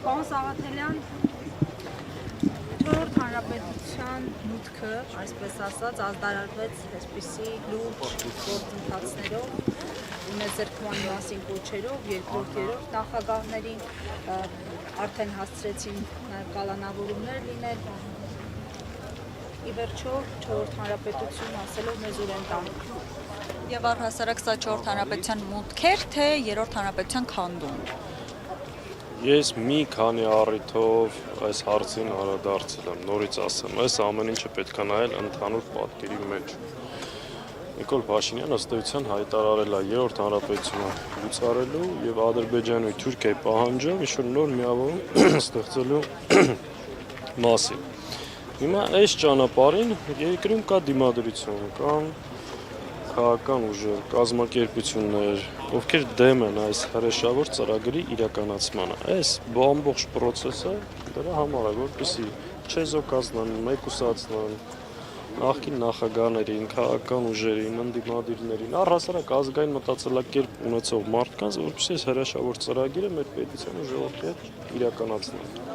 Պարոն Սաղաթելյան, Չորրորդ հանրապետության մուտքը, այսպես ասած, ազդարարվեց այսպիսի լուրջ գործընթացներով, ունեզրկման մասին կոչերով, երկրորդ նախագահներին արդեն հասցրեցին նաև կալանավորումներ լինել։ Ի վերջո, Չորրորդ հանրապետություն ասելով մեզ ուր են տանում։ Եվ առհասարակ սա Չորրորդ հանրապետության մուտք էր, թե Երրորդ հանրապետության քանդում։ Ես մի քանի առիթով այս հարցին անդրադարձել եմ, նորից ասեմ, այս ամեն ինչը պետք է նայել ընդհանուր պատկերի մեջ։ Նիկոլ Փաշինյանը ըստ էության հայտարարել է Երրորդ հանրապետությունը լուծարելու եւ Ադրբեջանի ու Թուրքիայի պահանջով ինչ-որ նոր միավորում ստեղծելու մասին։ Հիմա այս ճանապարհին երկրում կա դիմադրություն, կան քաղաքական ուժեր, կազմակերպություններ, ովքեր դեմ են այս հրեշավոր ծրագրի իրականացմանը։ Այս ամբողջ process-ը դրա համար է, որպեսզի չեզոքացնեն, մեկուսացնեն նախկին նախագահներին, քաղաքական ուժերին, ընդդիմադիրներին, առհասարակ ազգային մտածելակերպ ունեցող մարդկանց, որպեսզի այս հրեշավոր ծրագիրը մեր պետության ու ժողովրդի հետ իրականացնեն։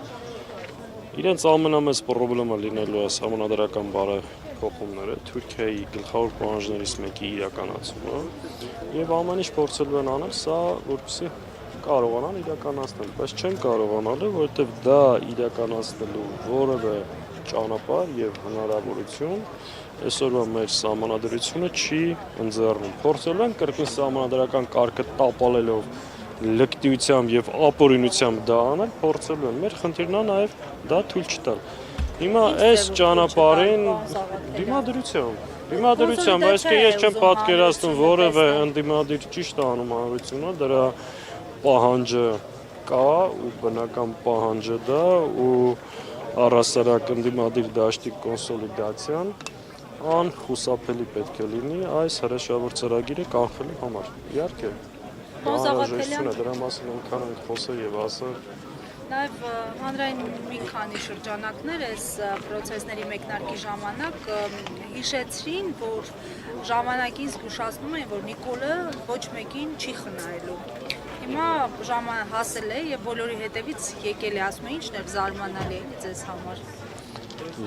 Իրենց ամենամեծ խնդիրը լինելու է համանդրական բարեփոխումները, Թուրքիայի գլխավոր պահանջներից մեկի իրականացումը եւ ամեն ինչ փորձելու են անել սա, որպեսզի կարողանան իրականացնել, բայց չեն կարողանալու, որովհետեւ դա իրականացնելու որևէ ճանապարհ եւ հնարավորություն այսօրվա մեր համանդրությունը չի ընձեռնում։ Փորձելու են կրկին համանդրական կարգը տապալելով լկտիությամբ եւ ապօրինությամբ դա անել, փորձելու են։ Մեր խնդիրն է նաեւ դա թույլ չտալ։ Հիմա այս ճանապարհին դիմադրությամբ, այսինքն ես չեմ պատկերացնում որևէ ընդդիմադիր ճիշտ անում հանրությունը, դրա պահանջը կա ու բնական պահանջը դա ու առհասարակ ընդդիմադիր դաշտի կոնսոլիդացիան անխուսափելի պետք է լինի այս հրեշավոր ծրագիրը կանխելու համար։ Իհարկե Սաղաթելյան, դրա մասին այնքան ենք խոսել եւ ասել։ Նաև հանրային մի քանի շրջանակներ այս process-ների մեկնարկի ժամանակ հիշեցրին, որ ժամանակին զգուշացնում են, որ Նիկոլը ոչ մեկին չի խնայելու։ Հիմա հասել է եւ բոլորի հետևից եկել է, ասում են, ինչն էր զարմանալի ձեզ համար։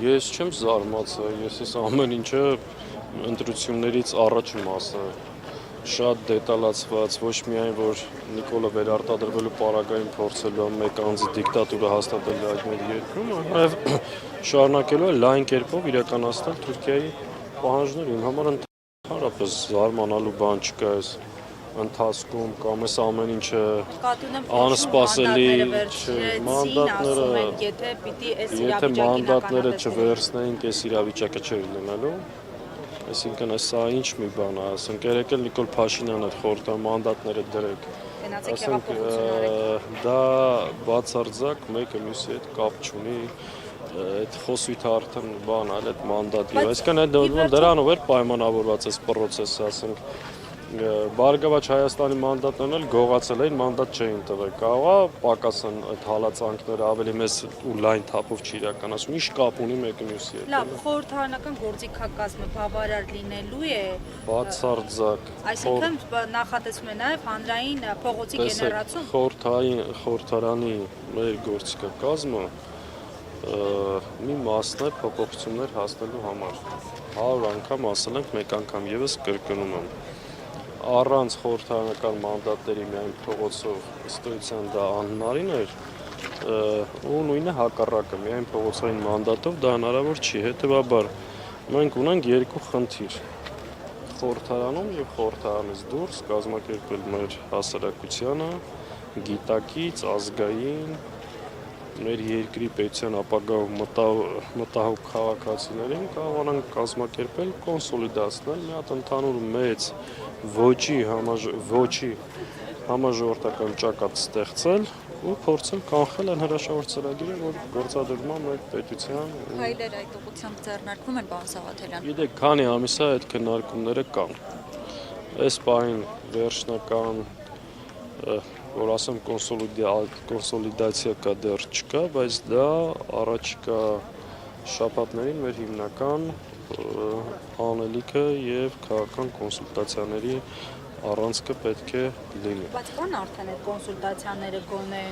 Ես չեմ զարմացել, ես այս ամեն ինչը ընտրություններից առաջ մասը շատ դետալացված, ոչ միայն որ Նիկոլը վերարտադրվելու պարագային փորձելու է մեկ անձի դիկտատուրը հաստատել այդ մեր երկրում, այլ շարունակելու է լայն կերպով իրականացնել Թուրքիայի պահանջները։ Իմ համար ընդհանրապես զարմանալու բան չկա այս ընթացքում կամ այս ամեն ինչը անսպասելի մանդատները չվերցնեինք, այս իրավիճակը չէր լինելու։ Այսինքն սա ինչ մի բան է, ասենք երեկել Նիկոլ Փաշինյանը խորհրդա մանդատները դրեք։ Ասենք դա բացարձակ մեկը մյուսի հետ կապ չունի, այդ խոսույթը արդեն բան այլ այդ մանդատի։ Այսինքն դրանով էր պայմանավորված այս process-ը, ասենք Բարգավաճ Հայաստանի մանդատներն էլ գողացել էին, մանդատ չէին տվել։ Կարող է պակասեն այդ հալածանքները ավելի մեծ ու լայն թափով չիրականացում։ Ինչ կապ ունի մեկը մյուսի հետ։ Լավ, խորհրդարանական գործիքակազմը բավարար լինելու է։ Բացարձակ։ Այսինքն նախատեսվում է նաև հանրային փողոցի գեներացում։ Խորհրդարանի մեր գործիքակազմը մի մասն է փոփոխություններ հասնելու համար։ 100 անգամ ասել ենք, մեկ անգամ եւս կրկնում եմ։ Առանց խորհրդարանական մանդատների միայն փողոցով ըստ էության դա անհնարին էր ու նույնը հակառակը միայն փողոցային մանդատով դա հնարավոր չի, հետեւաբար մենք ունենք երկու խնդիր խորհրդարանում եւ խորհրդարանից դուրս կազմակերպել մեր հասարակությանը գիտակից ազգային մեր երկրի պետության ապագա մտահոգ քաղաքացիներին կարողանանք կազմակերպել, կոնսոլիդացնել մի հատ ընդհանուր մեծ ոչի համաժողովրդական ճակատ ստեղծել ու փորձել կանխել այն հրաշավոր ծրագիրը, որ գործադրվում է մեր պետության։ Հայլեր այդ ուղղությամբ ձեռնարկվում են, պարոն Սաղաթելյան։ Գիտեք, քանի ամիս է այդ քննարկումները կան։ Այս պահին վերջնական որ ասեմ կոնսոլիդացիա կա դեռ չկա, բայց դա առաջիկա շաբաթներին մեր հիմնական անելիքը եւ քաղաքական կոնսուլտացիաների առանցքը պետք է լինի։ Բայց կան արդեն այդ կոնսուլտացիաները գոնե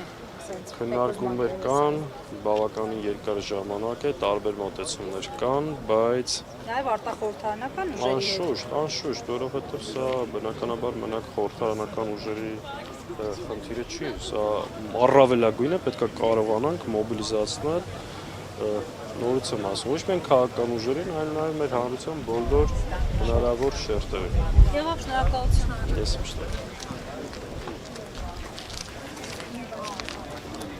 սենց Քննարկումներ կան, բավականին երկար ժամանակ է, տարբեր մոտեցումներ կան, բայց Նաև արտախորհրդարանական ուժերի հետ։ անշուշտ, որովհետև սա բնականաբար մենակ խորհրդարանական ուժերի խնդիրը չի, սա առավելագույնը պետք է կարողանանք մոբիլիզացնել նորից եմ ասում, ոչ միայն քաղաքական ուժերին, այլ նաև մեր հանրության բոլոր հնարավոր շերտերին։ Եղավ, շնորհակալություն։ Ես միշտ